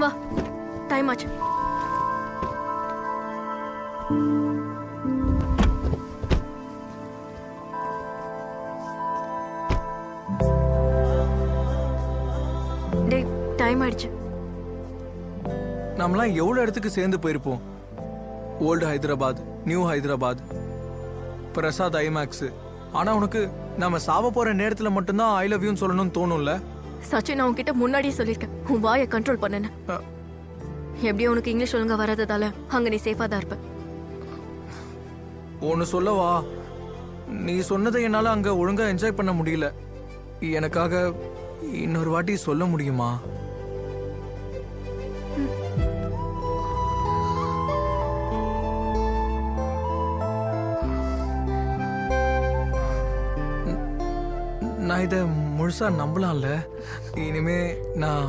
வா, டைம் ஆச்சு. டேய், டைம் ஆயிடுச்சு. நம்மளாம் எவ்வளவு இடத்துக்கு சேர்ந்து போயிருப்போம். Old Hyderabad, new Hyderabad, Prasad IMAX. ஆனா உனக்கு நம்ம சாவ போற நேரத்துல மட்டும்தான் ஐ லவ் யூன்னு சொல்லணும்னு தோணும்ல? சச்சின், நான் உன்கிட்ட முன்னாடியே சொல்லியிருக்கேன், உன் வாயை கண்ட்ரோல் பண்ணு. எப்படியும் உனக்கு இங்கிலீஷ் ஒழுங்கா வராததால அங்க நீ சேஃபா தான் இருப்ப. ஒன்னு சொல்லவா, நீ சொன்னதை என்னால அங்க ஒழுங்கா என்ஜாய் பண்ண முடியல. எனக்காக இன்னொரு வாட்டி சொல்ல முடியுமா? நான் இதை முழுசா நம்பலாம்ல? இனிமே நான்